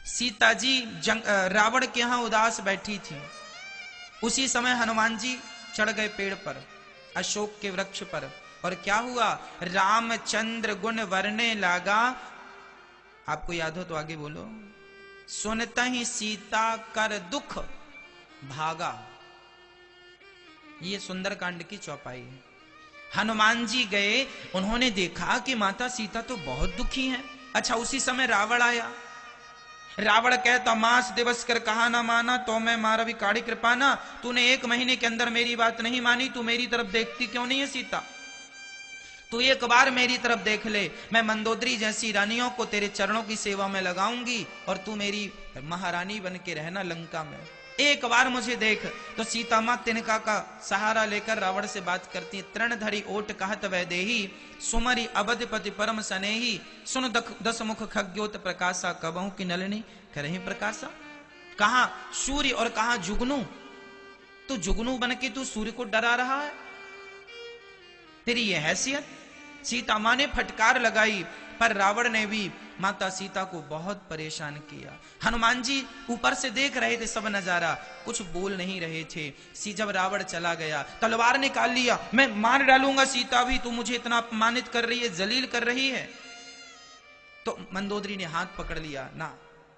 सीता जी रावण के यहां उदास बैठी थी। उसी समय हनुमान जी चढ़ गए पेड़ पर, अशोक के वृक्ष पर, और क्या हुआ, रामचंद्र गुण वर्णे लागा। आपको याद हो तो आगे बोलो। सुनता ही सीता कर दुख भागा। ये सुंदरकांड की चौपाई है। हनुमान जी गए, उन्होंने देखा कि माता सीता तो बहुत दुखी हैं। अच्छा, उसी समय रावण आया। रावण कहता, मास दिवस कर कहा ना माना, तो मैं मारा भी काड़ी कृपा ना। तूने 1 महीने के अंदर मेरी बात नहीं मानी, तू मेरी तरफ देखती क्यों नहीं है सीता? तू एक बार मेरी तरफ देख ले, मैं मंदोदरी जैसी रानियों को तेरे चरणों की सेवा में लगाऊंगी, और तू मेरी महारानी बन के रहना लंका में। एक बार मुझे देख। तो सीता मां तिनका का सहारा लेकर रावण से बात करती है। तृणधरी ओट कहत वैदेही, सुमरी अवधपति परम सनेही, सुन दस मुख खग्योत प्रकाशा, कबहू की नलिनी करहि प्रकाशा। कहा सूर्य और कहा जुगनू। तू जुगनू बन के तू सूर्य को डरा रहा है? तेरी यह हैसियत? सीता मां ने फटकार लगाई, पर रावण ने भी माता सीता को बहुत परेशान किया। हनुमान जी ऊपर से देख रहे थे सब नजारा, कुछ बोल नहीं रहे थे। जब रावण चला गया, तलवार निकाल लिया, मैं मार डालूंगा सीता भी, तू मुझे इतना अपमानित कर रही है, जलील कर रही है। तो मंदोदरी ने हाथ पकड़ लिया, ना,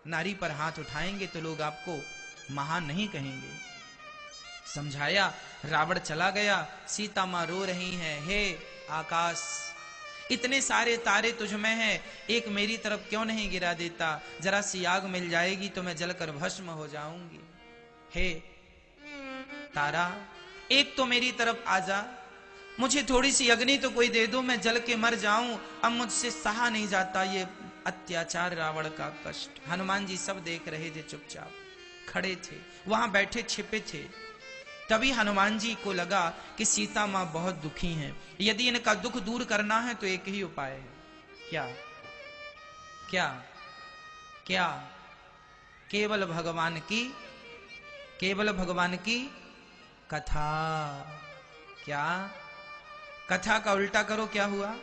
नारी पर हाथ उठाएंगे तो लोग आपको महान नहीं कहेंगे। समझाया, रावण चला गया। सीता मां रो रही हैं, हे आकाश, इतने सारे तारे तुझ में हैं, एक मेरी तरफ क्यों नहीं गिरा देता? जरा सी आग मिल जाएगी तो मैं जलकर भस्म हो जाऊंगी। हे तारा, एक तो मेरी तरफ आ जा, मुझे थोड़ी सी अग्नि तो कोई दे दो, मैं जल के मर जाऊं। अब मुझसे सहा नहीं जाता ये अत्याचार, रावण का कष्ट। हनुमान जी सब देख रहे थे, चुपचाप खड़े थे, वहां बैठे छिपे थे। तभी हनुमान जी को लगा कि सीता मां बहुत दुखी हैं। यदि इनका दुख दूर करना है तो एक ही उपाय है। क्या क्या क्या? केवल भगवान की कथा। क्या? कथा का उल्टा करो, क्या हुआ?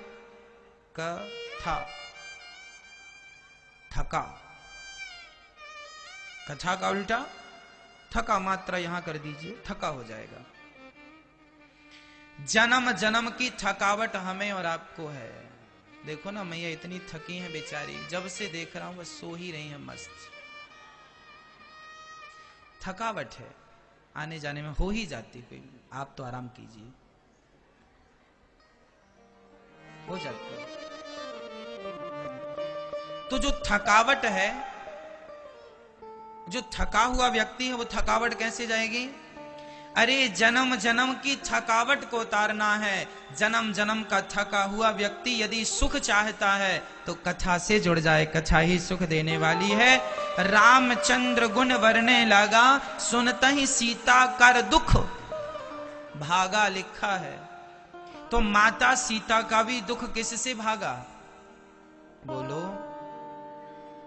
कथा, थका। कथा का उल्टा थका, मात्रा यहां कर दीजिए, थका हो जाएगा। जन्म जन्म की थकावट हमें और आपको है। देखो ना, मैया इतनी थकी हैं बेचारी, जब से देख रहा हूं बस सो ही रही हैं मस्त। थकावट है, आने जाने में हो ही जाती कोई। आप तो आराम कीजिए, हो जाती है। तो जो थकावट है, जो थका हुआ व्यक्ति है, वो थकावट कैसे जाएगी? अरे जन्म जन्म की थकावट को उतारना है। जन्म जन्म का थका हुआ व्यक्ति यदि सुख चाहता है तो कथा से जुड़ जाए, कथा ही सुख देने वाली है। रामचंद्र गुण वर्णे लागा, सुनता ही सीता कर दुख भागा, लिखा है। तो माता सीता का भी दुख किससे भागा? बोलो,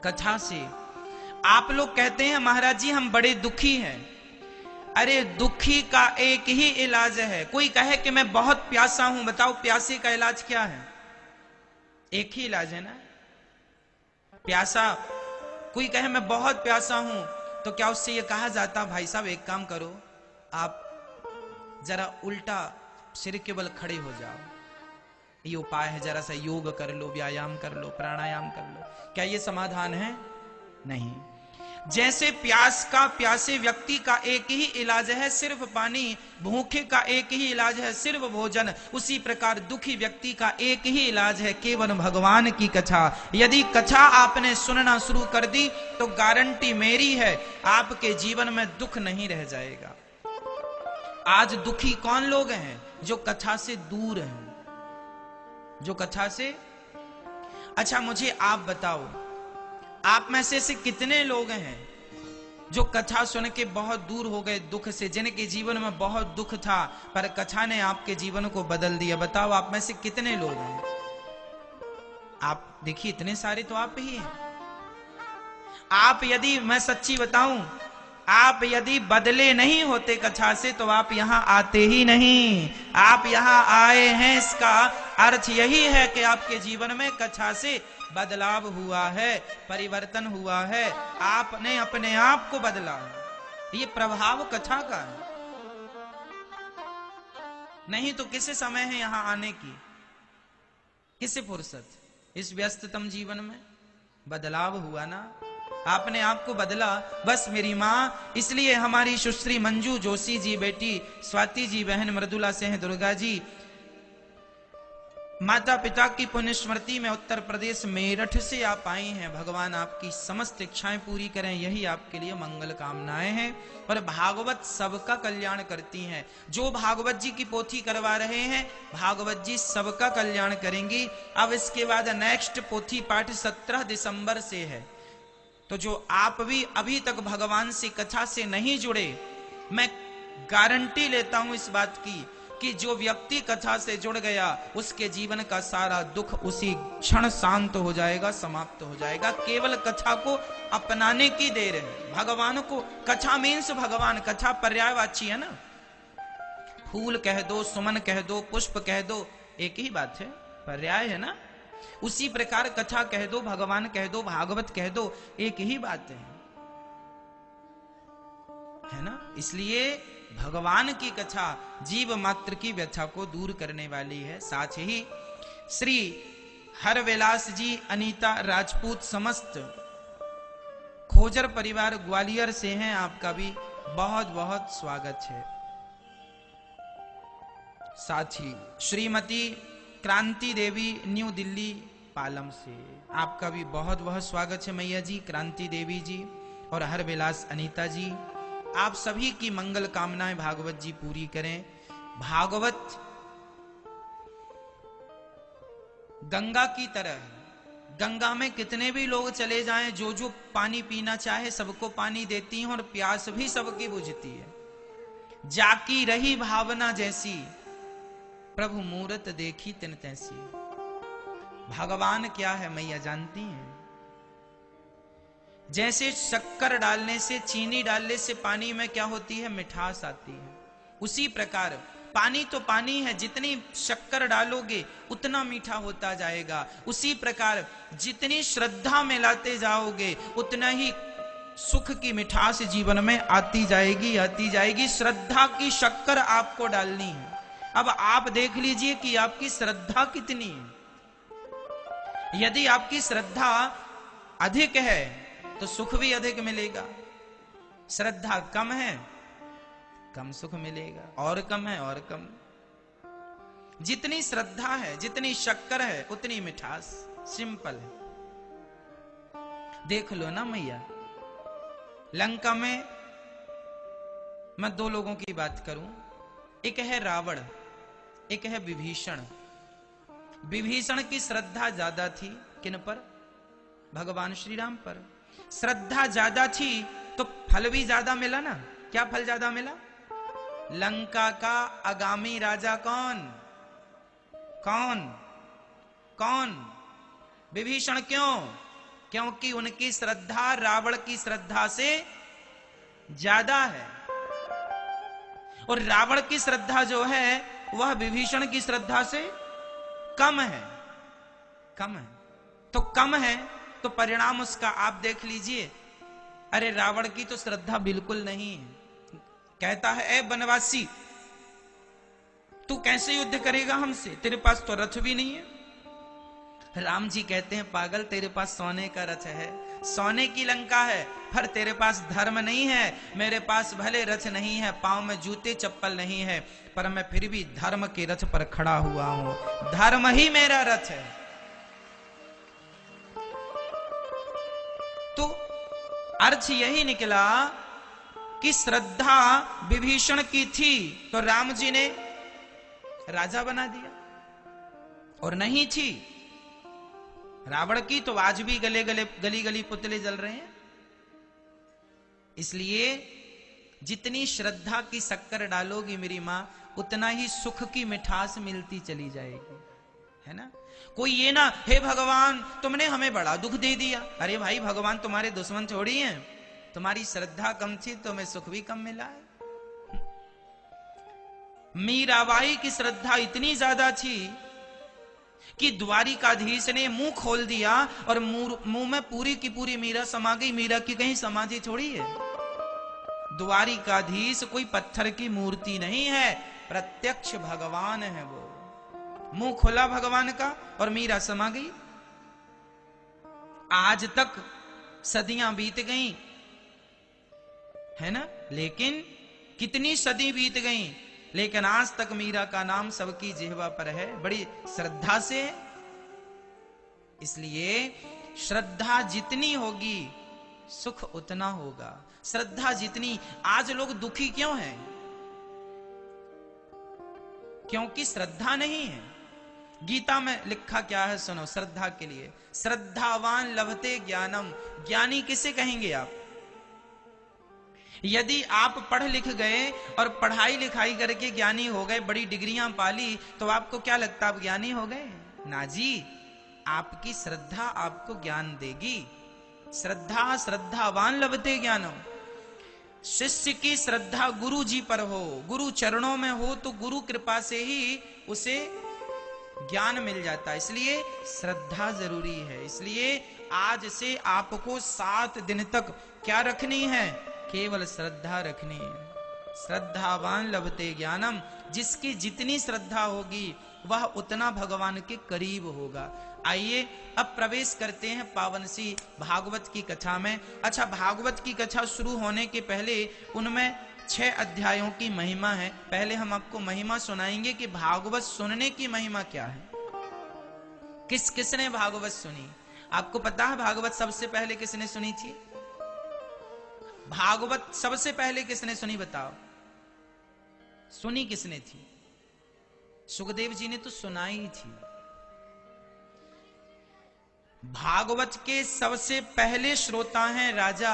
कथा से। आप लोग कहते हैं महाराज जी हम बड़े दुखी हैं। अरे दुखी का एक ही इलाज है। कोई कहे कि मैं बहुत प्यासा हूं, बताओ प्यासे का इलाज क्या है? एक ही इलाज है ना, प्यासा। कोई कहे मैं बहुत प्यासा हूं, तो क्या उससे यह कहा जाता भाई साहब एक काम करो, आप जरा उल्टा सिर के बल खड़े हो जाओ, ये उपाय है, जरा सा योग कर लो, व्यायाम कर लो, प्राणायाम कर लो। क्या ये समाधान है? नहीं। जैसे प्यास का, प्यासे व्यक्ति का एक ही इलाज है, सिर्फ पानी। भूखे का एक ही इलाज है, सिर्फ भोजन। उसी प्रकार दुखी व्यक्ति का एक ही इलाज है, केवल भगवान की कथा। यदि कथा आपने सुनना शुरू कर दी तो गारंटी मेरी है, आपके जीवन में दुख नहीं रह जाएगा। आज दुखी कौन लोग हैं? जो कथा से दूर हैं, जो कथा से। अच्छा मुझे आप बताओ, आप में से कितने लोग हैं जो कथा सुन के बहुत दूर हो गए दुख से, जिनके जीवन में बहुत दुख था पर कथा ने आपके जीवन को बदल दिया? बताओ आप में से कितने लोग हैं? आप देखिए, इतने सारे तो आप ही हैं। आप यदि, मैं सच्ची बताऊं, आप यदि बदले नहीं होते कथा से तो आप यहां आते ही नहीं। आप यहां आए हैं, इसका अर्थ यही है कि आपके जीवन में कथा से बदलाव हुआ है, परिवर्तन हुआ है, आपने अपने आप को बदला है। ये प्रभाव कथा का है, नहीं तो किसे समय है यहां आने की, किसे फुर्सत। इस व्यस्ततम जीवन में बदलाव हुआ ना, आपने आपको बदला। बस मेरी मां, इसलिए हमारी सुश्री मंजू जोशी जी बेटी, स्वाति जी बहन मृदुला से हैं, दुर्गा जी माता पिता की पुण्य स्मृति में उत्तर प्रदेश मेरठ से आप आई हैं। भगवान आपकी समस्त इच्छाएं पूरी करें, यही आपके लिए मंगल कामनाएं हैं। और भागवत सबका कल्याण करती हैं। जो भागवत जी की पोथी करवा रहे हैं, भागवत जी सबका कल्याण करेंगी। अब इसके बाद नेक्स्ट पोथी पाठ 17 दिसंबर से है। तो जो आप भी अभी तक भगवान से कथा से नहीं जुड़े, मैं गारंटी लेता हूं इस बात की कि जो व्यक्ति कथा से जुड़ गया, उसके जीवन का सारा दुख उसी क्षण शांत हो जाएगा, समाप्त हो जाएगा। केवल कथा को अपनाने की देर है। भगवान को कथा मीन्स भगवान, कथा पर्यायवाची है ना। फूल कह दो, सुमन कह दो, पुष्प कह दो, एक ही बात है, पर्याय है ना। उसी प्रकार कथा कह दो, भगवान कह दो, भागवत कह दो, एक ही बात है ना। इसलिए भगवान की कथा जीव मात्र की व्यथा को दूर करने वाली है। साथ ही श्री हरविलास जी, अनीता राजपूत, समस्त खोजर परिवार ग्वालियर से हैं, आपका भी बहुत बहुत स्वागत है। साथ ही श्रीमती क्रांति देवी न्यू दिल्ली पालम से, आपका भी बहुत बहुत स्वागत है मैया जी, क्रांति देवी जी और हरविलास अनीता जी। आप सभी की मंगल कामनाएं भागवत जी पूरी करें। भागवत गंगा की तरह है। गंगा में कितने भी लोग चले जाएं, जो जो पानी पीना चाहे सबको पानी देती हैं और प्यास भी सबकी बुझती है। जाकी रही भावना जैसी, प्रभु मूरत देखी तिन तैसी। भगवान क्या है मैया जानती हैं। जैसे शक्कर डालने से, चीनी डालने से पानी में क्या होती है, मिठास आती है। उसी प्रकार पानी तो पानी है, जितनी शक्कर डालोगे उतना मीठा होता जाएगा। उसी प्रकार जितनी श्रद्धा में लाते जाओगे उतना ही सुख की मिठास जीवन में आती जाएगी, आती जाएगी। श्रद्धा की शक्कर आपको डालनी है। अब आप देख लीजिए कि आपकी श्रद्धा कितनी है। यदि आपकी श्रद्धा अधिक है तो सुख भी अधिक मिलेगा। श्रद्धा कम है, कम सुख मिलेगा, और कम है और कम। जितनी श्रद्धा है, जितनी शक्कर है, उतनी मिठास। सिंपल है। देख लो ना मैया, लंका में मैं दो लोगों की बात करूं, एक है रावण, एक है विभीषण। विभीषण की श्रद्धा ज्यादा थी किन पर, भगवान श्री राम पर। श्रद्धा ज्यादा थी तो फल भी ज्यादा मिला ना। क्या फल ज्यादा मिला? लंका का आगामी राजा कौन कौन कौन? विभीषण। क्यों? क्योंकि उनकी श्रद्धा रावण की श्रद्धा से ज्यादा है, और रावण की श्रद्धा जो है वह विभीषण की श्रद्धा से कम है। कम है तो कम है तो परिणाम उसका आप देख लीजिए। अरे रावण की तो श्रद्धा बिल्कुल नहीं है। कहता है, ए बनवासी, तू कैसे युद्ध करेगा हमसे, तेरे पास तो रथ भी नहीं है। राम जी कहते हैं, पागल, तेरे पास सोने का रथ है, सोने की लंका है, पर तेरे पास धर्म नहीं है। मेरे पास भले रथ नहीं है, पांव में जूते चप्पल नहीं है, पर मैं फिर भी धर्म के रथ पर खड़ा हुआ हूं। धर्म ही मेरा रथ है। तो अर्थ यही निकला कि श्रद्धा विभीषण की थी तो राम जी ने राजा बना दिया, और नहीं थी रावण की तो आज भी गले गले गली गली पुतले जल रहे हैं। इसलिए जितनी श्रद्धा की शक्कर डालोगी मेरी मां, उतना ही सुख की मिठास मिलती चली जाएगी, है ना। कोई ये ना, हे भगवान तुमने हमें बड़ा दुख दे दिया। अरे भाई, भगवान तुम्हारे दुश्मन थोड़ी हैं। तुम्हारी श्रद्धा कम थी तो हमें सुख भी कम मिला है। मीराबाई की श्रद्धा इतनी ज्यादा थी कि द्वारिकाधीश ने मुंह खोल दिया और मुंह में पूरी की पूरी मीरा समा गई। मीरा की कहीं समाधि थोड़ी है। द्वारिकाधीश कोई पत्थर की मूर्ति नहीं है, प्रत्यक्ष भगवान है वो। मुंह खुला भगवान का और मीरा समा गई। आज तक सदियां बीत गई है ना, लेकिन कितनी सदी बीत गई, लेकिन आज तक मीरा का नाम सबकी जिह्वा पर है, बड़ी श्रद्धा से। इसलिए श्रद्धा जितनी होगी सुख उतना होगा। श्रद्धा जितनी, आज लोग दुखी क्यों हैं? क्योंकि श्रद्धा नहीं है। गीता में लिखा क्या है सुनो, श्रद्धा के लिए, श्रद्धावान लभते ज्ञानम। ज्ञानी किसे कहेंगे आप? यदि आप पढ़ लिख गए और पढ़ाई लिखाई करके ज्ञानी हो गए, बड़ी डिग्रियां पाली, तो आपको क्या लगता आप ज्ञानी हो गए? ना जी, आपकी श्रद्धा आपको ज्ञान देगी। श्रद्धा श्रद्धावान लभते ज्ञानम। शिष्य की श्रद्धा गुरु जी पर हो, गुरु चरणों में हो, तो गुरु कृपा से ही उसे ज्ञान मिल जाता है। इसलिए श्रद्धा जरूरी है। इसलिए आज से आपको 7 दिन तक क्या रखनी है? केवल श्रद्धा रखनी है। श्रद्धावान लभते ज्ञानम। जिसकी जितनी श्रद्धा होगी वह उतना भगवान के करीब होगा। आइए अब प्रवेश करते हैं पावन सी भागवत की कथा में। अच्छा, भागवत की कथा शुरू होने के पहले उनमें 6 अध्यायों की महिमा है। पहले हम आपको महिमा सुनाएंगे कि भागवत सुनने की महिमा क्या है। किस किसने भागवत सुनी? आपको पता है भागवत सबसे पहले किसने सुनी थी? भागवत सबसे पहले किसने सुनी बताओ? सुनी किसने थी? सुखदेव जी ने तो सुनाई थी। भागवत के सबसे पहले श्रोता हैं राजा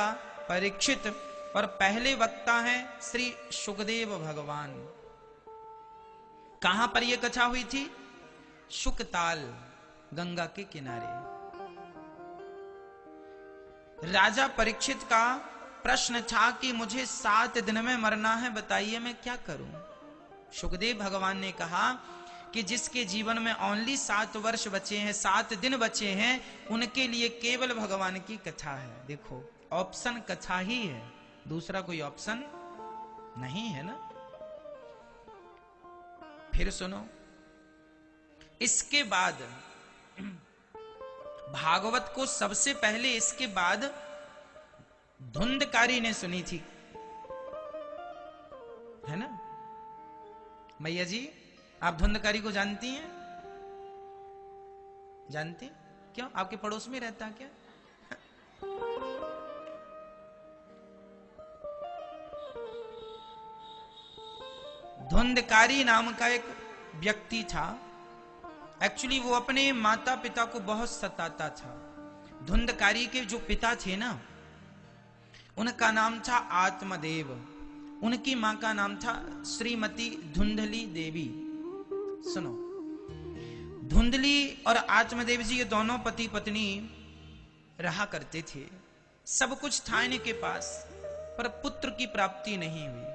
परीक्षित और पहले वक्ता हैं श्री सुखदेव भगवान। कहां पर यह कथा हुई थी? शुकताल, गंगा के किनारे। राजा परीक्षित का प्रश्न था कि मुझे 7 दिन में मरना है, बताइए मैं क्या करूं? सुखदेव भगवान ने कहा कि जिसके जीवन में ओनली 7 वर्ष बचे हैं, 7 दिन बचे हैं, उनके लिए केवल भगवान की कथा है। देखो, ऑप्शन कथा ही है, दूसरा कोई ऑप्शन नहीं है ना। फिर सुनो, इसके बाद भागवत को सबसे पहले इसके बाद धुंधकारी ने सुनी थी, है ना। मैया जी, आप धुंधकारी को जानती हैं? जानते? क्यों, आपके पड़ोस में रहता क्या? धुंधकारी नाम का एक व्यक्ति था। एक्चुअली वो अपने माता पिता को बहुत सताता था। धुंधकारी के जो पिता थे ना, उनका नाम था आत्मदेव, उनकी मां का नाम था श्रीमती धुंधली देवी। सुनो, धुंधली और आत्मदेव जी ये दोनों पति पत्नी रहा करते थे। सब कुछ था इनके पास, पर पुत्र की प्राप्ति नहीं हुई।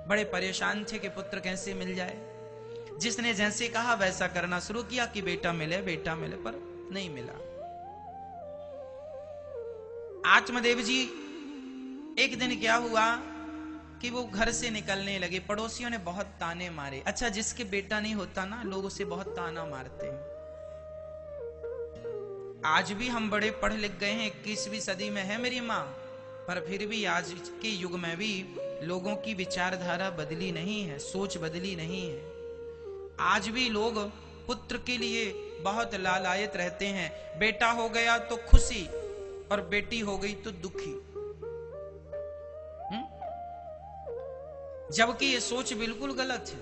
बड़े परेशान थे कि पुत्र कैसे मिल जाए। जिसने जैसे कहा वैसा करना शुरू किया कि बेटा मिले, पर नहीं मिला। आत्मदेव जी, एक दिन क्या हुआ कि वो घर से निकलने लगे। पड़ोसियों ने बहुत ताने मारे। अच्छा, जिसके बेटा नहीं होता ना, लोग उसे बहुत ताना मारते हैं। आज भी हम बड़े पढ़ लिख गए हैं, 21वीं सदी में है मेरी माँ, पर फिर भी आज के युग में भी लोगों की विचारधारा बदली नहीं है, सोच बदली नहीं है। आज भी लोग पुत्र के लिए बहुत लालायत रहते हैं। बेटा हो गया तो खुशी और बेटी हो गई तो दुखी। जबकि ये सोच बिल्कुल गलत है।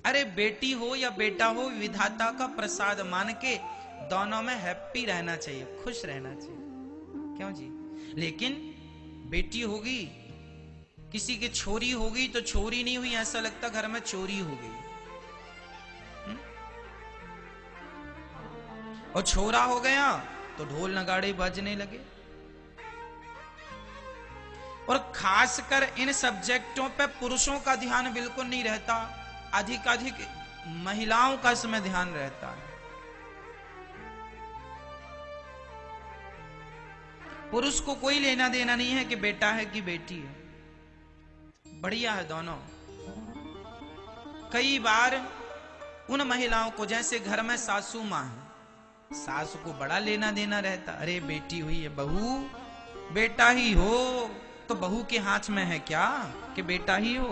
अरे बेटी हो या बेटा हो, विधाता का प्रसाद मान के दोनों में हैप्पी रहना चाहिए, खुश रहना चाहिए। क्यों जी? लेकिन बेटी होगी, किसी की छोरी होगी तो छोरी नहीं हुई, ऐसा लगता घर में चोरी हो गई। और छोरा हो गया तो ढोल नगाड़े बजने लगे। और खासकर इन सब्जेक्टों पे पुरुषों का ध्यान बिल्कुल नहीं रहता, अधिकाधिक महिलाओं का इसमें ध्यान रहता है। पुरुष को कोई लेना देना नहीं है कि बेटा है कि बेटी है, बढ़िया है दोनों। कई बार उन महिलाओं को, जैसे घर में सासू मां है, सासू को बड़ा लेना देना रहता, अरे बेटी हुई है, बहू बेटा ही हो, तो बहू के हाथ में है क्या कि बेटा ही हो?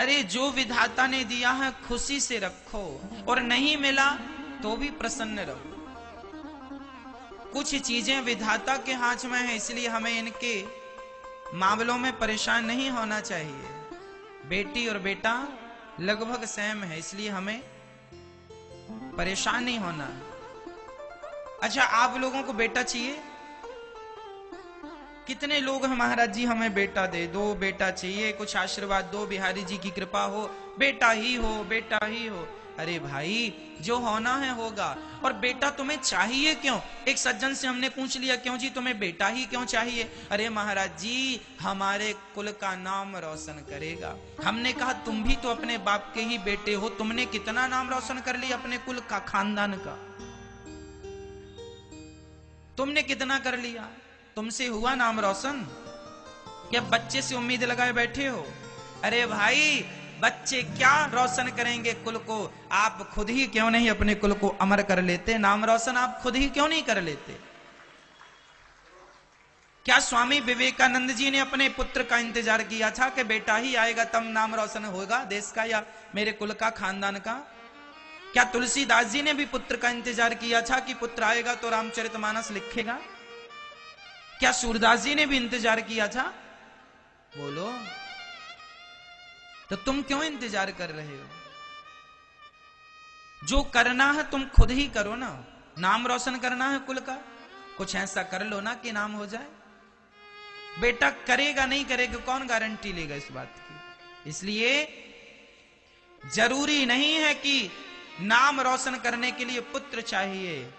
अरे जो विधाता ने दिया है खुशी से रखो, और नहीं मिला तो भी प्रसन्न रहो। कुछ चीजें विधाता के हाथ में है, इसलिए हमें इनके मामलों में परेशान नहीं होना चाहिए। बेटी और बेटा लगभग सेम है, इसलिए हमें परेशान नहीं होना। अच्छा, आप लोगों को बेटा चाहिए? कितने लोग हैं महाराज जी हमें बेटा दे दो, बेटा चाहिए, कुछ आशीर्वाद दो, बिहारी जी की कृपा हो, बेटा ही हो, बेटा ही हो। अरे भाई, जो होना है होगा। और बेटा तुम्हें चाहिए क्यों? एक सज्जन से हमने पूछ लिया, क्यों जी तुम्हें बेटा ही क्यों चाहिए? अरे महाराज जी, हमारे कुल का नाम रोशन करेगा। हमने कहा तुम भी तो अपने बाप के ही बेटे हो, तुमने कितना नाम रोशन कर लिया अपने कुल का, खानदान का? तुमने कितना कर लिया? तुमसे हुआ नाम रोशन? क्या बच्चे से उम्मीद लगाए बैठे हो? अरे भाई, बच्चे क्या रोशन करेंगे कुल को? आप खुद ही क्यों नहीं अपने कुल को अमर कर लेते? नाम रोशन आप खुद ही क्यों नहीं कर लेते? क्या स्वामी विवेकानंद जी ने अपने पुत्र का इंतजार किया था कि बेटा ही आएगा तब नाम रोशन होगा देश का या मेरे कुल का, खानदान का? क्या तुलसीदास जी ने भी पुत्र का इंतजार किया था कि पुत्र आएगा तो रामचरितमानस लिखेगा? क्या सूरदास जी ने भी इंतजार किया था? बोलो, तो तुम क्यों इंतजार कर रहे हो? जो करना है तुम खुद ही करो ना। नाम रोशन करना है कुल का, कुछ ऐसा कर लो ना कि नाम हो जाए। बेटा करेगा नहीं करेगा, कौन गारंटी लेगा इस बात की? इसलिए जरूरी नहीं है कि नाम रोशन करने के लिए पुत्र चाहिए।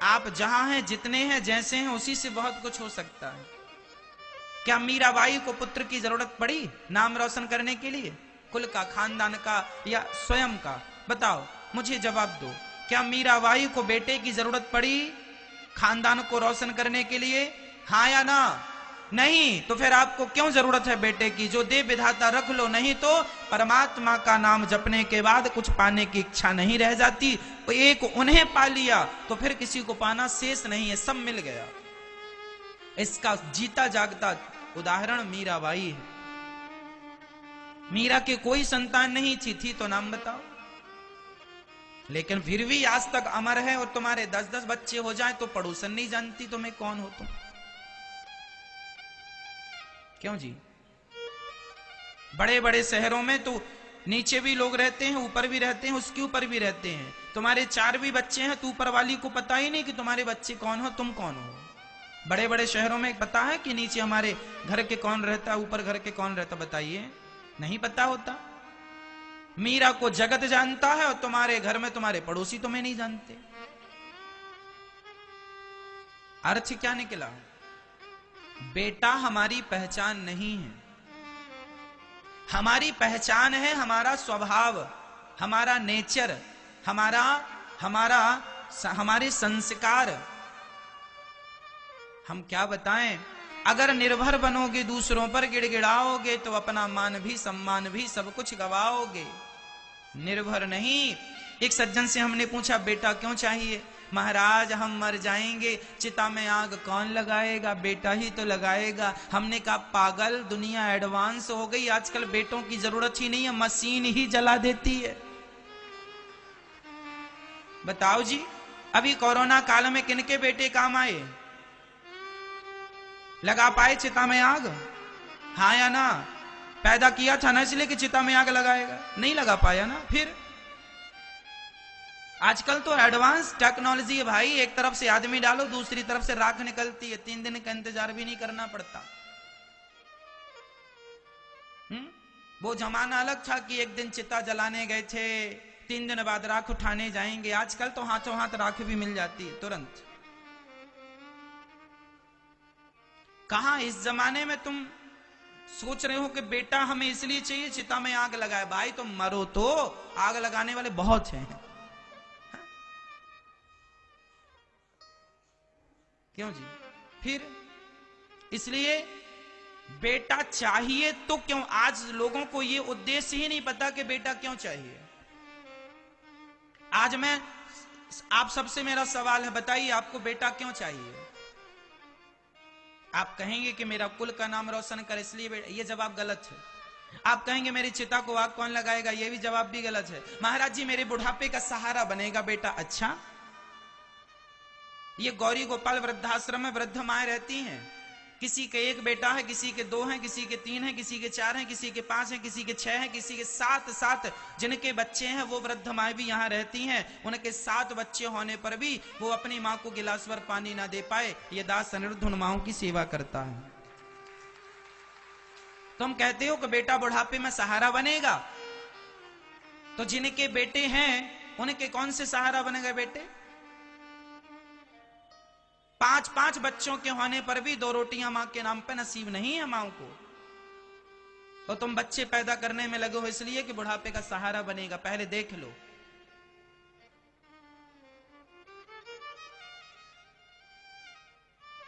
आप जहां हैं, जितने हैं, जैसे हैं, उसी से बहुत कुछ हो सकता है। क्या मीराबाई को पुत्र की जरूरत पड़ी नाम रोशन करने के लिए? कुल का, खानदान का या स्वयं का? बताओ, मुझे जवाब दो। क्या मीराबाई को बेटे की जरूरत पड़ी खानदान को रोशन करने के लिए? हाँ या ना? नहीं। तो फिर आपको क्यों जरूरत है बेटे की? जो दे विधाता रख लो, नहीं तो परमात्मा का नाम जपने के बाद कुछ पाने की इच्छा नहीं रह जाती। तो एक उन्हें पा लिया तो फिर किसी को पाना शेष नहीं है, सब मिल गया। इसका जीता जागता उदाहरण मीराबाई है। मीरा के कोई संतान नहीं थी तो नाम बताओ। लेकिन फिर भी आज तक अमर है। और तुम्हारे 10-10 बच्चे हो जाए तो पड़ोसन नहीं जानती तुम्हें कौन हो तुम। क्यों जी? बड़े बड़े शहरों में तो नीचे भी लोग रहते हैं, ऊपर भी रहते हैं, उसके ऊपर भी रहते हैं। तुम्हारे 4 भी बच्चे हैं तो ऊपर वाली को पता ही नहीं कि तुम्हारे बच्चे कौन हो, तुम कौन हो। बड़े बड़े शहरों में पता है कि नीचे हमारे घर के कौन रहता, ऊपर घर के कौन रहता? बताइए, नहीं पता होता। मीरा को जगत जानता है और तुम्हारे घर में तुम्हारे पड़ोसी तुम्हें नहीं जानते। अर्थ क्या निकला? बेटा हमारी पहचान नहीं है। हमारी पहचान है हमारा स्वभाव, हमारा नेचर, हमारे संस्कार। हम क्या बताएं? अगर निर्भर बनोगे, दूसरों पर गिड़गिड़ाओगे तो अपना मान भी सम्मान भी सब कुछ गवाओगे। निर्भर नहीं। एक सज्जन से हमने पूछा, बेटा क्यों चाहिए? महाराज हम मर जाएंगे, चिता में आग कौन लगाएगा? बेटा ही तो लगाएगा। हमने कहा पागल, दुनिया एडवांस हो गई, आजकल बेटों की जरूरत ही नहीं है, मशीन ही जला देती है। बताओ जी, अभी कोरोना काल में किनके बेटे काम आए? लगा पाए चिता में आग? हाँ या ना? पैदा किया था ना इसलिए कि चिता में आग लगाएगा, नहीं लगा पाया ना। फिर आजकल तो एडवांस टेक्नोलॉजी है भाई। एक तरफ से आदमी डालो, दूसरी तरफ से राख निकलती है, 3 दिन का इंतजार भी नहीं करना पड़ता। वो जमाना अलग था कि एक दिन चिता जलाने गए थे, 3 दिन बाद राख उठाने जाएंगे। आजकल तो हाथों हाथ राख भी मिल जाती है तुरंत। कहां इस जमाने में तुम सोच रहे हो कि बेटा हमें इसलिए चाहिए चिता में आग लगाए? भाई तुम मरो तो आग लगाने वाले बहुत हैं। क्यों जी? फिर इसलिए बेटा चाहिए तो क्यों? आज लोगों को ये उद्देश्य ही नहीं पता कि बेटा क्यों चाहिए। आज मैं आप सबसे मेरा सवाल है, बताइए आपको बेटा क्यों चाहिए? आप कहेंगे कि मेरा कुल का नाम रोशन कर इसलिए बेटा, ये जवाब गलत है। आप कहेंगे मेरी चिता को आग कौन लगाएगा, ये भी जवाब भी गलत है। महाराज जी मेरे बुढ़ापे का सहारा बनेगा बेटा। अच्छा, ये गौरी गोपाल वृद्धाश्रम में वृद्ध माए रहती हैं, किसी के एक बेटा है, किसी के 2 हैं, किसी के 3 हैं, किसी के 4 हैं, किसी के 5 हैं, किसी के 6 हैं, किसी के 7 जिनके बच्चे हैं वो वृद्ध माए भी यहां रहती हैं। उनके 7 बच्चे होने पर भी वो अपनी मां को गिलास भर पानी ना दे पाए, ये दास अनिरुद्ध उन माओं की सेवा करता है। तुम कहते हो कि बेटा बुढ़ापे में सहारा बनेगा, तो जिनके बेटे हैं उनके कौन से सहारा बनेगा बेटे? 5 बच्चों के होने पर भी 2 रोटियां मां के नाम पे नसीब नहीं है माओ को। तो तुम बच्चे पैदा करने में लगे हो इसलिए कि बुढ़ापे का सहारा बनेगा। पहले देख लो।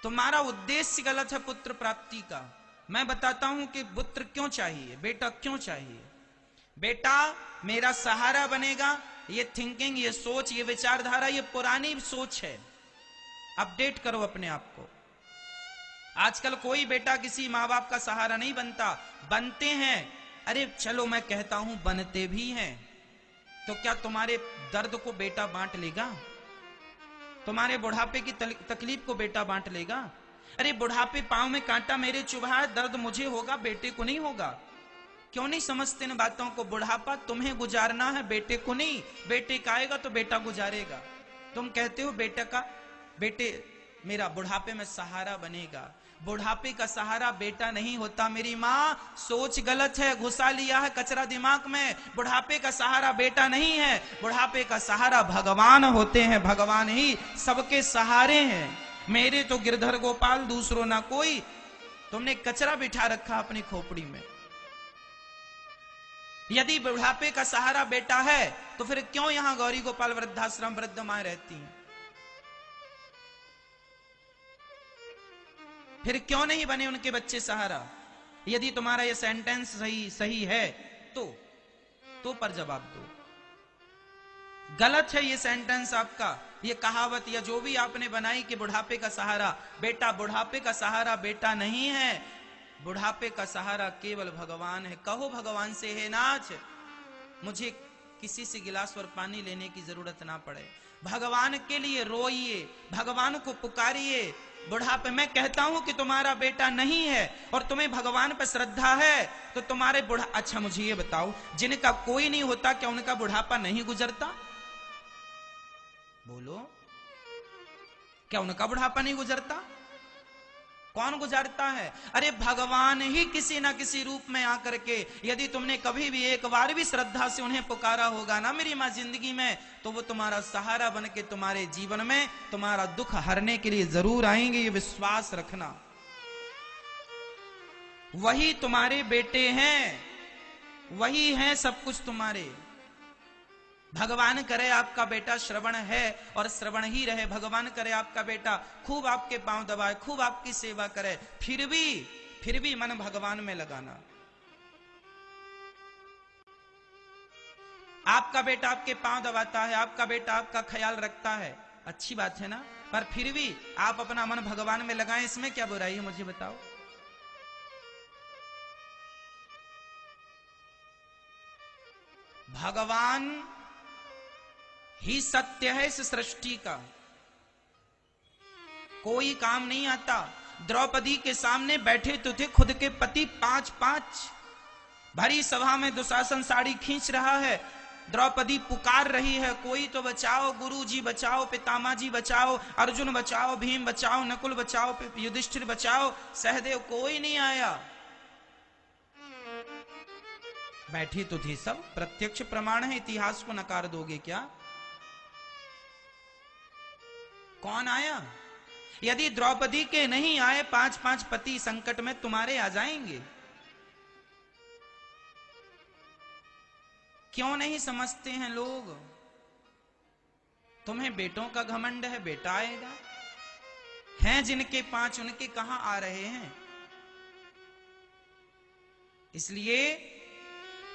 तुम्हारा उद्देश्य गलत है पुत्र प्राप्ति का। मैं बताता हूं कि पुत्र क्यों चाहिए, बेटा क्यों चाहिए। बेटा मेरा सहारा बनेगा, ये थिंकिंग, ये सोच, ये विचारधारा, ये पुरानी सोच है। अपडेट करो अपने आप को। आजकल कोई बेटा किसी माँ बाप का सहारा नहीं बनता। बनते हैं, अरे चलो मैं कहता हूं बनते भी हैं। तो क्या तुम्हारे दर्द को बेटा बांट लेगा? तुम्हारे बुढ़ापे की तकलीफ को बेटा बांट लेगा? अरे बुढ़ापे पांव में कांटा मेरे चुभा है, दर्द मुझे होगा, बेटे को नहीं होगा। क्यों नहीं समझते इन बातों को? बुढ़ापा तुम्हें गुजारना है, बेटे को नहीं। बेटे का आएगा तो बेटा गुजारेगा। तुम कहते हो बेटे मेरा बुढ़ापे में सहारा बनेगा। बुढ़ापे का सहारा बेटा नहीं होता मेरी मां, सोच गलत है, घुसा लिया है कचरा दिमाग में। बुढ़ापे का सहारा बेटा नहीं है, बुढ़ापे का सहारा भगवान होते हैं। भगवान ही सबके सहारे हैं। मेरे तो गिरधर गोपाल, दूसरों ना कोई। तुमने कचरा बिठा रखा अपनी खोपड़ी में। यदि बुढ़ापे का सहारा बेटा है तो फिर क्यों यहां गौरी गोपाल वृद्धाश्रम वृद्ध माए रहती हैं? फिर क्यों नहीं बने उनके बच्चे सहारा? यदि तुम्हारा यह सेंटेंस सही है तो पर जवाब दो। गलत है ये सेंटेंस आपका, ये कहावत या जो भी आपने बनाई कि बुढ़ापे का सहारा बेटा। बुढ़ापे का सहारा बेटा नहीं है, बुढ़ापे का सहारा केवल भगवान है। कहो भगवान से, हे नाथ मुझे किसी से गिलास और पानी लेने की जरूरत ना पड़े। भगवान के लिए रोइए, भगवान को पुकारिए। बुढ़ापे मैं कहता हूं कि तुम्हारा बेटा नहीं है और तुम्हें भगवान पर श्रद्धा है तो तुम्हारे अच्छा मुझे ये बताओ, जिनका कोई नहीं होता क्या उनका बुढ़ापा नहीं गुजरता? बोलो, क्या उनका बुढ़ापा नहीं गुजरता? कौन गुजारता है? अरे भगवान ही किसी ना किसी रूप में आकर के, यदि तुमने कभी भी एक बार भी श्रद्धा से उन्हें पुकारा होगा ना मेरी मां जिंदगी में, तो वो तुम्हारा सहारा बन के तुम्हारे जीवन में तुम्हारा दुख हरने के लिए जरूर आएंगे। ये विश्वास रखना। वही तुम्हारे बेटे हैं, वही हैं सब कुछ तुम्हारे। भगवान करे आपका बेटा श्रवण है और श्रवण ही रहे। भगवान करे आपका बेटा खूब आपके पांव दबाए, खूब आपकी सेवा करे, फिर भी मन भगवान में लगाना। आपका बेटा आपके पांव दबाता है, आपका बेटा आपका ख्याल रखता है, अच्छी बात है ना, पर फिर भी आप अपना मन भगवान में लगाएं, इसमें क्या बुराई है मुझे बताओ। भगवान ही सत्य है इस सृष्टि का, कोई काम नहीं आता। द्रौपदी के सामने बैठे तो थे खुद के पति 5 भरी सभा में दुशासन साड़ी खींच रहा है, द्रौपदी पुकार रही है कोई तो बचाओ, गुरु जी बचाओ, पितामह जी बचाओ, अर्जुन बचाओ, भीम बचाओ, नकुल बचाओ, युधिष्ठिर बचाओ, सहदेव, कोई नहीं आया। बैठी तो थी सब, प्रत्यक्ष प्रमाण है, इतिहास को नकार दोगे क्या? कौन आया? यदि द्रौपदी के नहीं आए 5 पति संकट में, तुम्हारे आ जाएंगे। क्यों नहीं समझते हैं लोग? तुम्हें बेटों का घमंड है, बेटा आएगा। हैं जिनके 5 उनके कहां आ रहे हैं। इसलिए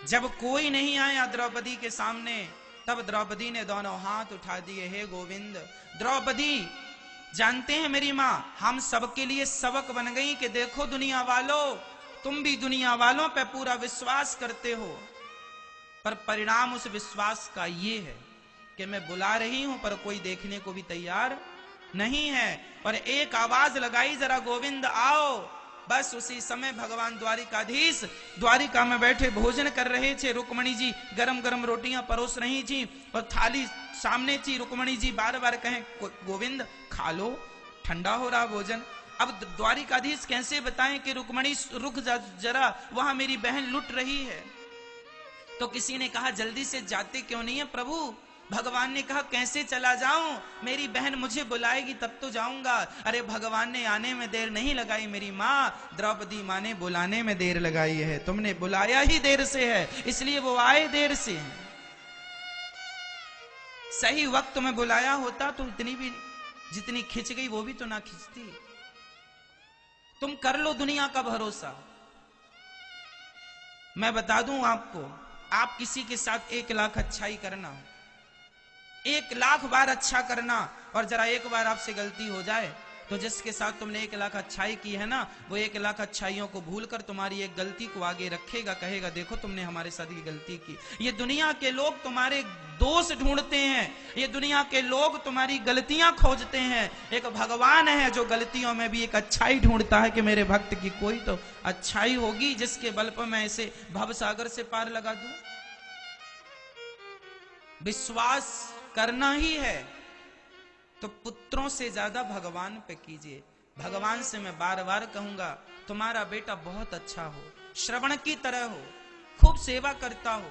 जब कोई नहीं आया द्रौपदी के सामने, तब द्रौपदी ने दोनों हाथ उठा दिए, हे गोविंद। द्रौपदी जानते हैं मेरी मां, हम सबके लिए सबक बन गई कि देखो दुनिया वालों, तुम भी दुनिया वालों पे पूरा विश्वास करते हो, पर परिणाम उस विश्वास का ये है कि मैं बुला रही हूं पर कोई देखने को भी तैयार नहीं है। और एक आवाज लगाई, जरा गोविंद आओ। बस उसी समय भगवान द्वारिकाधीश द्वारिका में बैठे भोजन कर रहे थे। रुक्मणी जी गरम गरम रोटियां परोस रही थी और थाली सामने थी। रुक्मणी जी बार बार कहें गोविंद खा लो, ठंडा हो रहा भोजन। अब द्वारिकाधीश कैसे बताएं कि रुक्मणी रुक जा जरा, वहां मेरी बहन लुट रही है। तो किसी ने कहा जल्दी से जाते क्यों नहीं है प्रभु। भगवान ने कहा कैसे चला जाऊं, मेरी बहन मुझे बुलाएगी तब तो जाऊंगा। अरे भगवान ने आने में देर नहीं लगाई मेरी माँ, द्रौपदी माँ ने बुलाने में देर लगाई है। तुमने बुलाया ही देर से है, इसलिए वो आए देर से हैं। सही वक्त में बुलाया होता तो इतनी भी जितनी खिंच गई वो भी तो ना खिंचती। तुम कर लो दुनिया का भरोसा। मैं बता दूं आपको, आप किसी के साथ 1 लाख अच्छाई करना, 1 लाख बार अच्छा करना, और जरा एक बार आपसे गलती हो जाए तो जिसके साथ तुमने 1 लाख अच्छाई की है ना, वो 1 लाख अच्छाइयों को भूलकर तुम्हारी एक गलती को आगे रखेगा, कहेगा देखो तुमने हमारे साथ ये गलती की। ये दुनिया के लोग तुम्हारे दोष ढूंढते हैं, ये दुनिया के लोग तुम्हारी गलतियां खोजते हैं। एक भगवान है जो गलतियों में भी एक अच्छाई ढूंढता है कि मेरे भक्त की कोई तो अच्छाई होगी जिसके बल पर मैं इसे भवसागर से पार लगा दूं। विश्वास करना ही है तो पुत्रों से ज्यादा भगवान पे कीजिए। भगवान से मैं बार बार कहूंगा तुम्हारा बेटा बहुत अच्छा हो, श्रवण की तरह हो, खूब सेवा करता हो,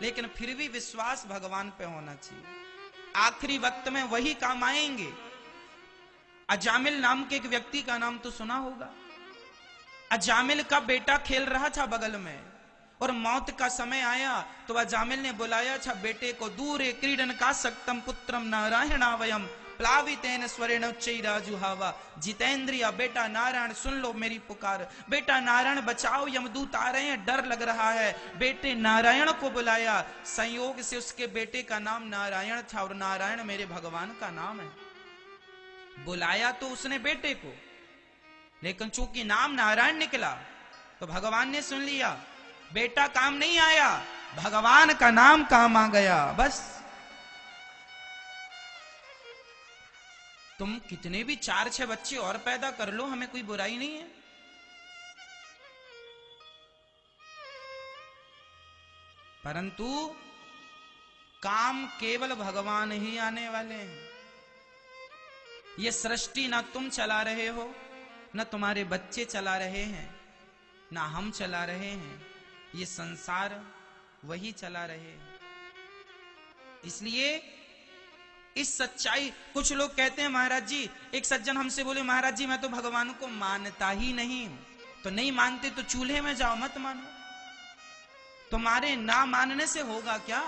लेकिन फिर भी विश्वास भगवान पे होना चाहिए। आखिरी वक्त में वही काम आएंगे। अजामिल नाम के एक व्यक्ति का नाम तो सुना होगा। अजामिल का बेटा खेल रहा था बगल में और मौत का समय आया तो अजामिल ने बुलाया था बेटे को, दूरे क्रीडन का सक्तम पुत्रम नारायणावयम प्लावितेन स्वरेण उच्चैराजुहावा। जितेंद्रिया बेटा नारायण सुन लो मेरी पुकार, बेटा नारायण बचाओ यमदूत आ रहे हैं, डर लग रहा है। बेटे नारायण को बुलाया, संयोग से उसके बेटे का नाम नारायण था और नारायण मेरे भगवान का नाम है। बुलाया तो उसने बेटे को, लेकिन चूंकि नाम नारायण निकला तो भगवान ने सुन लिया। बेटा काम नहीं आया, भगवान का नाम काम आ गया। बस तुम कितने भी 4-6 बच्चे और पैदा कर लो, हमें कोई बुराई नहीं है। परंतु काम केवल भगवान ही आने वाले हैं। ये सृष्टि ना तुम चला रहे हो, ना तुम्हारे बच्चे चला रहे हैं, ना हम चला रहे हैं, ये संसार वही चला रहे हैं। इसलिए इस सच्चाई, कुछ लोग कहते हैं महाराज जी, एक सज्जन हमसे बोले महाराज जी मैं तो भगवान को मानता ही नहीं हूं। तो नहीं मानते तो चूल्हे में जाओ, मत मानो। तुम्हारे ना मानने से होगा क्या?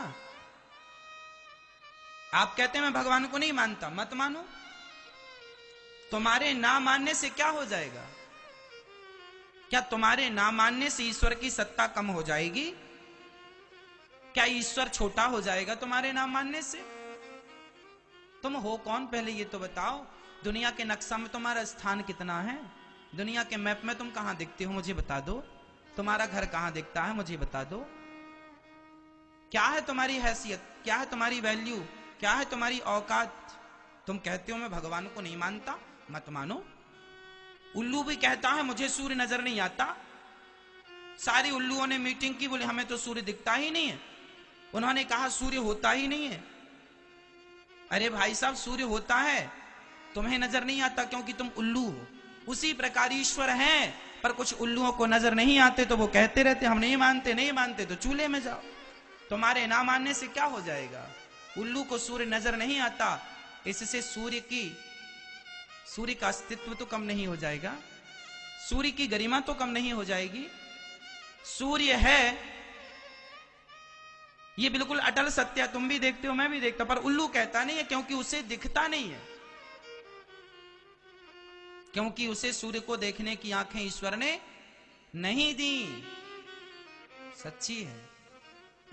आप कहते हैं मैं भगवान को नहीं मानता, मत मानो। तुम्हारे ना मानने से क्या हो जाएगा? क्या तुम्हारे ना मानने से ईश्वर की सत्ता कम हो जाएगी? क्या ईश्वर छोटा हो जाएगा तुम्हारे ना मानने से? तुम हो कौन पहले ये तो बताओ। दुनिया के नक्शा में तुम्हारा स्थान कितना है? दुनिया के मैप में तुम कहां दिखते हो मुझे बता दो। तुम्हारा घर कहां दिखता है मुझे बता दो। क्या है तुम्हारी हैसियत, क्या है तुम्हारी वैल्यू, क्या है तुम्हारी औकात? तुम कहते हो मैं भगवान को नहीं मानता, मत मानो। उल्लू भी कहता है मुझे सूर्य नजर नहीं आता। सारी उल्लुओं ने मीटिंग की, बोले हमें तो सूर्य दिखता ही नहीं है। उन्होंने कहा सूर्य होता ही नहीं है। अरे भाई साहब सूर्य होता है, तुम्हें नजर नहीं आता क्योंकि तुम उल्लू हो। उसी प्रकार ईश्वर है, पर कुछ उल्लुओं को नजर नहीं आते तो वो कहते रहते हम नहीं मानते, नहीं मानते तो चूल्हे में जाओ। तुम्हारे ना मानने से क्या हो जाएगा? उल्लू को सूर्य नजर नहीं आता, इससे सूर्य का अस्तित्व तो कम नहीं हो जाएगा, सूर्य की गरिमा तो कम नहीं हो जाएगी। सूर्य है, ये बिल्कुल अटल सत्य, तुम भी देखते हो मैं भी देखता, पर उल्लू कहता नहीं है क्योंकि उसे दिखता नहीं है। क्योंकि उसे सूर्य को देखने की आंखें ईश्वर ने नहीं दी। सच्ची है,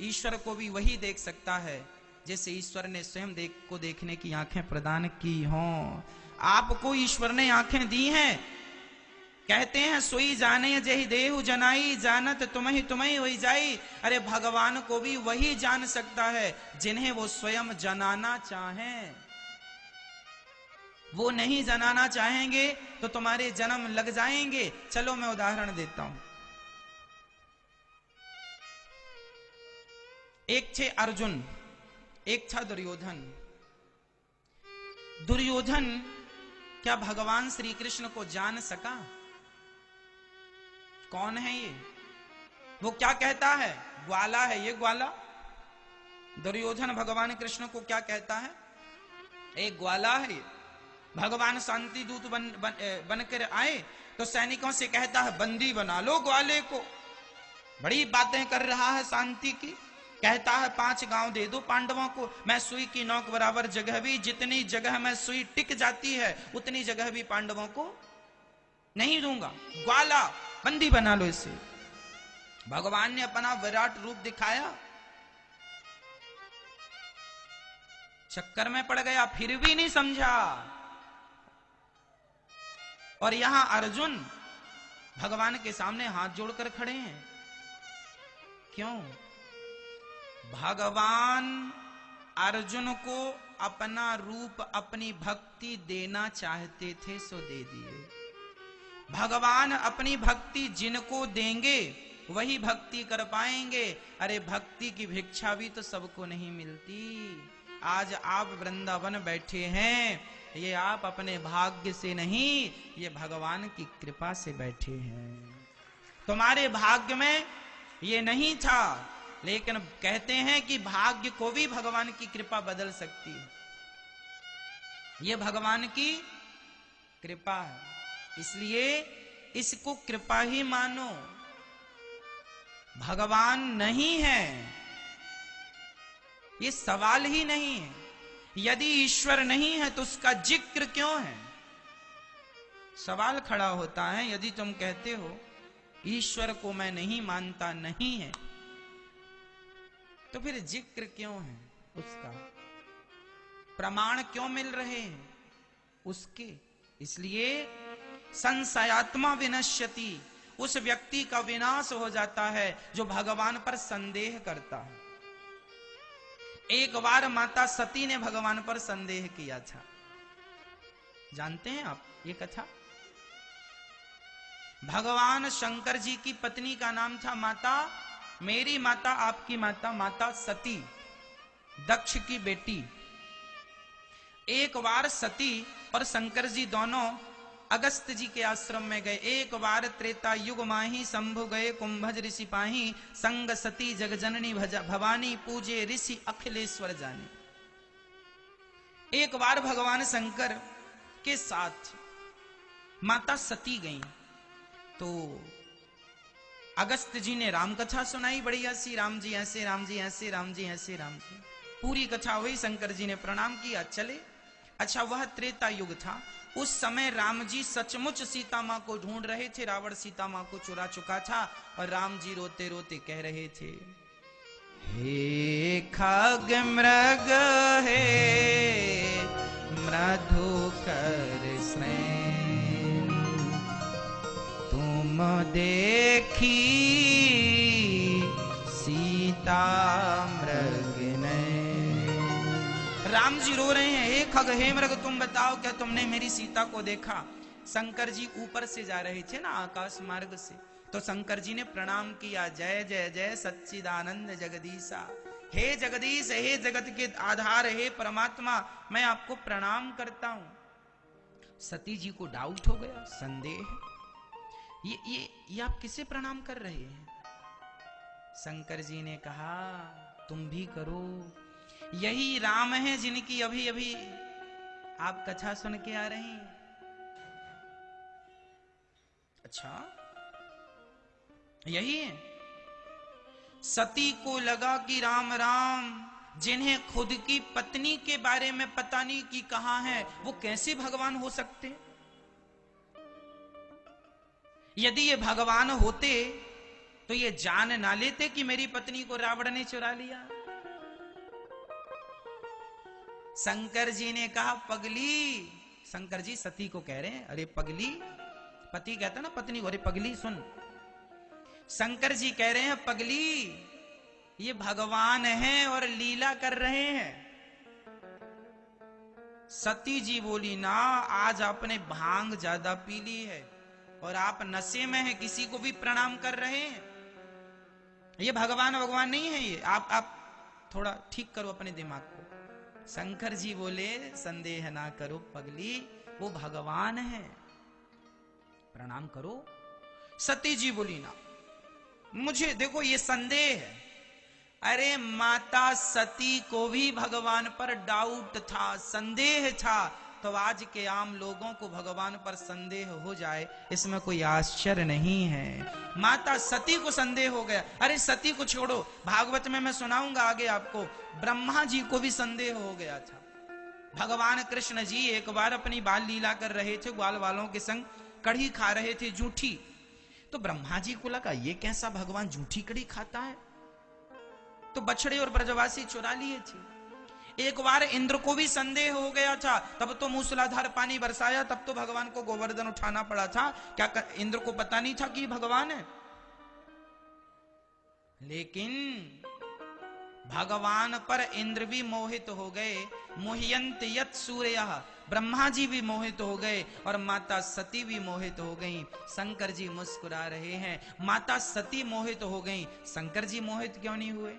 ईश्वर को भी वही देख सकता है जैसे ईश्वर ने स्वयं को देखने की आंखें प्रदान की हों। आपको ईश्वर ने आंखें दी हैं। कहते हैं सोई जाने जही देहु जनाई, जानत तुम्हें होई जाई। अरे भगवान को भी वही जान सकता है जिन्हें वो स्वयं जनाना चाहें। वो नहीं जनाना चाहेंगे तो तुम्हारे जन्म लग जाएंगे। चलो मैं उदाहरण देता हूं। एक थे अर्जुन, एक था दुर्योधन। दुर्योधन क्या भगवान श्री कृष्ण को जान सका? कौन है ये? वो क्या कहता है? ग्वाला है ये, ग्वाला। दुर्योधन भगवान कृष्ण को क्या कहता है? एक ग्वाला है। भगवान शांति दूत बनकर आए तो सैनिकों से कहता है बंदी बना लो ग्वाले को। बड़ी बातें कर रहा है शांति की। कहता है 5 गांव दे दो पांडवों को, मैं सुई की नोक बराबर जगह भी, जितनी जगह में सुई टिक जाती है उतनी जगह भी पांडवों को नहीं दूंगा। ग्वाला, बंदी बना लो इसे। भगवान ने अपना विराट रूप दिखाया, चक्कर में पड़ गया, फिर भी नहीं समझा। और यहां अर्जुन भगवान के सामने हाथ जोड़कर खड़े हैं। क्यों? भगवान अर्जुन को अपना रूप, अपनी भक्ति देना चाहते थे, सो दे दिए। भगवान अपनी भक्ति जिनको देंगे वही भक्ति कर पाएंगे। अरे भक्ति की भिक्षा भी तो सबको नहीं मिलती। आज आप वृंदावन बैठे हैं, ये आप अपने भाग्य से नहीं, ये भगवान की कृपा से बैठे हैं। तुम्हारे भाग्य में ये नहीं था, लेकिन कहते हैं कि भाग्य को भी भगवान की कृपा बदल सकती है। ये भगवान की कृपा है, इसलिए इसको कृपा ही मानो। भगवान नहीं है ये सवाल ही नहीं है। यदि ईश्वर नहीं है तो उसका जिक्र क्यों है? सवाल खड़ा होता है। यदि तुम कहते हो ईश्वर को मैं नहीं मानता, नहीं है, तो फिर जिक्र क्यों है उसका? प्रमाण क्यों मिल रहे हैं उसके? इसलिए संशयात्मा विनश्यति, उस व्यक्ति का विनाश हो जाता है जो भगवान पर संदेह करता है। एक बार माता सती ने भगवान पर संदेह किया था। जानते हैं आप ये कथा? भगवान शंकर जी की पत्नी का नाम था माता, मेरी माता आपकी माता, माता सती, दक्ष की बेटी। एक बार सती और शंकर जी दोनों अगस्त जी के आश्रम में गए। एक बार त्रेता युग माही शंभु गए कुंभज ऋषि पाही, संग सती जगजननी भवानी पूजे ऋषि अखिलेश्वर जाने। एक बार भगवान शंकर के साथ माता सती गई तो अगस्त जी ने राम कथा सुनाई बढ़िया सी। राम जी ऐसे, राम जी ऐसे, राम जी ऐसे, राम जी। पूरी कथा हुई, शंकर जी ने प्रणाम किया, चले। अच्छा, वह त्रेता युग था। उस समय राम जी सचमुच सीता मां को ढूंढ रहे थे। रावण सीता मां को चुरा चुका था और राम जी रोते रोते कह रहे थे, हे खग मृग हे मधुकर श्रेण, तुम देखी सीता मृग ने। राम जी रो रहे हैं, हे खग हे मृग, तुम बताओ क्या तुमने मेरी सीता को देखा? शंकर जी ऊपर से जा रहे थे ना, आकाश मार्ग से, तो शंकर जी ने प्रणाम किया, जय जय जय सच्चिदानंद जगदीशा। हे जगदीश, हे जगत के आधार, हे परमात्मा, मैं आपको प्रणाम करता हूं। सती जी को डाउट हो गया, संदेह, ये आप किसे प्रणाम कर रहे हैं? शंकर जी ने कहा, तुम भी करो, यही राम है जिनकी अभी अभी आप कथा सुन के आ रहे हैं। अच्छा, यही है। सती को लगा कि राम राम, जिन्हें खुद की पत्नी के बारे में पता नहीं कि कहां है, वो कैसे भगवान हो सकते? यदि ये भगवान होते तो ये जान ना लेते कि मेरी पत्नी को रावण ने चुरा लिया। शंकर जी ने कहा पगली, शंकर जी सती को कह रहे हैं अरे पगली, पति कहता ना पत्नी को अरे पगली सुन। शंकर जी कह रहे हैं पगली ये भगवान हैं और लीला कर रहे हैं। सती जी बोली ना आज आपने भांग ज्यादा पी ली है और आप नशे में हैं, किसी को भी प्रणाम कर रहे हैं। ये भगवान भगवान नहीं है, ये आप थोड़ा ठीक करो अपने दिमाग को। शंकर जी बोले संदेह ना करो पगली, वो भगवान है, प्रणाम करो। सती जी बोली ना मुझे देखो ये संदेह है। अरे माता सती को भी भगवान पर डाउट था, संदेह था, तो आज के आम लोगों को भगवान पर संदेह हो जाए इसमें कोई आश्चर्य नहीं है। माता सती को संदेह हो गया। अरे सती को छोड़ो, भागवत में मैं सुनाऊंगा आगे आपको, ब्रह्मा जी को भी संदेह हो गया था। भगवान कृष्ण जी एक बार अपनी बाल लीला कर रहे थे, ग्वाल वालों के संग कढ़ी खा रहे थे जूठी। तो ब्रह्मा जी को लगा ये कैसा भगवान जूठी कढ़ी खाता है, तो बछड़े और ब्रजवासी चुरा लिए थे। एक बार इंद्र को भी संदेह हो गया था, तब तो मूसलाधार पानी बरसाया, तब तो भगवान को गोवर्धन उठाना पड़ा था। क्या इंद्र को पता नहीं था कि भगवान है? लेकिन भगवान पर इंद्र भी मोहित हो गए। मोह्यंत यत् सूर्यः, ब्रह्मा जी भी मोहित हो गए और माता सती भी मोहित हो गई। शंकर जी मुस्कुरा रहे हैं, माता सती मोहित हो गई, शंकर जी मोहित क्यों नहीं हुए?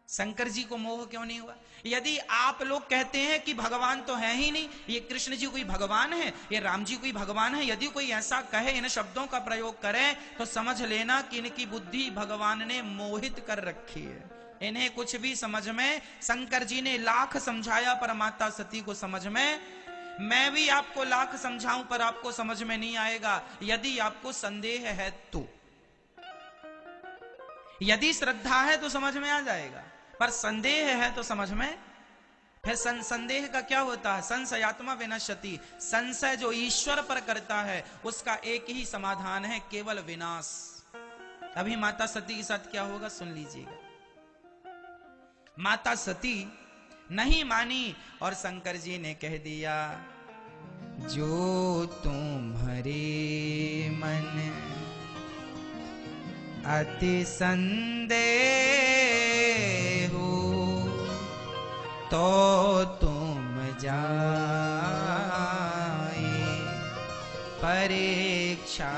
शंकर जी को मोह क्यों नहीं हुआ? यदि आप लोग कहते हैं कि भगवान तो है ही नहीं, ये कृष्ण जी कोई भगवान है, ये राम जी कोई भगवान है, यदि कोई ऐसा कहे, इन शब्दों का प्रयोग करे, तो समझ लेना कि इनकी बुद्धि भगवान ने मोहित कर रखी है। इन्हें कुछ भी समझ में, शंकर जी ने लाख समझाया पर माता सती को समझ में, मैं भी आपको लाख समझाऊं पर आपको समझ में नहीं आएगा। यदि आपको संदेह है तो, यदि श्रद्धा है तो समझ में आ जाएगा, पर संदेह है तो समझ में। फिर संदेह का क्या होता है? संशयात्मा विनश्यति, संशय जो ईश्वर पर करता है उसका एक ही समाधान है, केवल विनाश। अभी माता सती के साथ क्या होगा सुन लीजिएगा। माता सती नहीं मानी और शंकर जी ने कह दिया जो तुम्हारे मन अति संदेह हो तो तुम जाए परीक्षा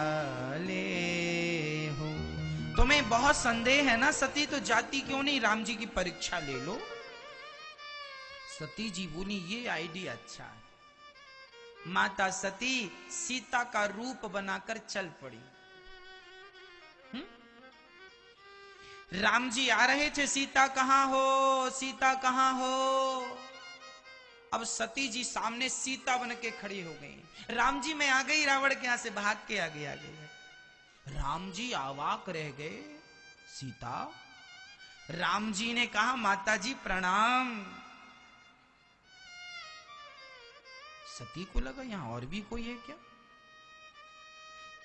ले हो। तुम्हें बहुत संदेह है ना सती, तो जाती क्यों नहीं राम जी की परीक्षा ले लो। सती जी बोली ये आइडिया अच्छा है। माता सती सीता का रूप बनाकर चल पड़ी। राम जी आ रहे थे, सीता कहां हो, सीता कहां हो। अब सती जी सामने सीता बन के खड़ी हो गई। राम जी मैं आ गई, रावण के यहां से भाग के आगे आ गई। राम जी अवाक रह गए। सीता, राम जी ने कहा माता जी प्रणाम। सती को लगा यहां और भी कोई है क्या?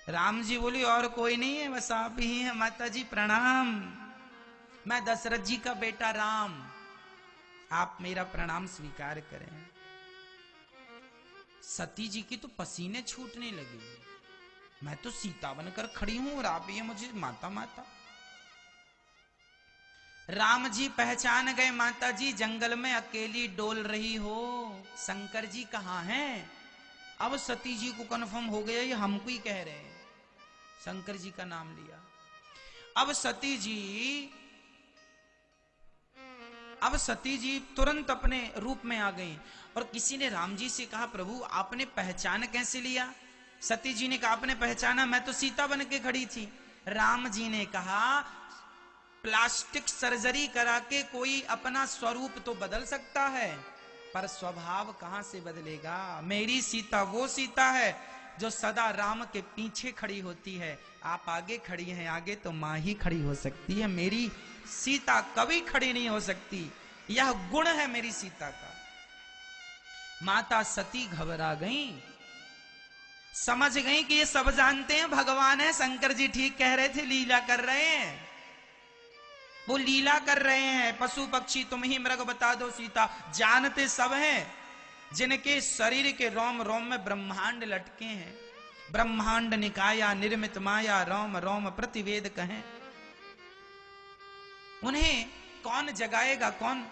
राम जी बोली और कोई नहीं है, बस आप ही हैं माता जी प्रणाम। मैं दशरथ जी का बेटा राम, आप मेरा प्रणाम स्वीकार करें। सती जी की तो पसीने छूटने लगे। मैं तो सीता बनकर खड़ी हूं और आप ये मुझे माता माता। राम जी पहचान गए, माता जी जंगल में अकेली डोल रही हो, शंकर जी कहां हैं? अब सती जी को कन्फर्म हो गया ये हमको ही कह रहे हैं। शंकर जी का नाम लिया। अब सती जी तुरंत अपने रूप में आ गई और किसी ने राम जी से कहा प्रभु आपने पहचान कैसे लिया? सती जी ने कहा आपने पहचाना, मैं तो सीता बन के खड़ी थी। राम जी ने कहा प्लास्टिक सर्जरी करा के कोई अपना स्वरूप तो बदल सकता है, पर स्वभाव कहां से बदलेगा? मेरी सीता वो सीता है जो सदा राम के पीछे खड़ी होती है। आप आगे खड़ी हैं, आगे तो मां ही खड़ी हो सकती है, मेरी सीता कभी खड़ी नहीं हो सकती। यह गुण है मेरी सीता का। माता सती घबरा गई। समझ गई कि ये सब जानते हैं भगवान है। शंकर जी ठीक कह रहे थे, लीला कर रहे हैं, वो लीला कर रहे हैं। पशु पक्षी तुम ही मृग बता दो सीता, जानते सब हैं जिनके शरीर के रोम रोम में ब्रह्मांड लटके हैं। ब्रह्मांड निकाया निर्मित माया, रोम रोम प्रतिवेद कहें। उन्हें कौन जगाएगा, कौन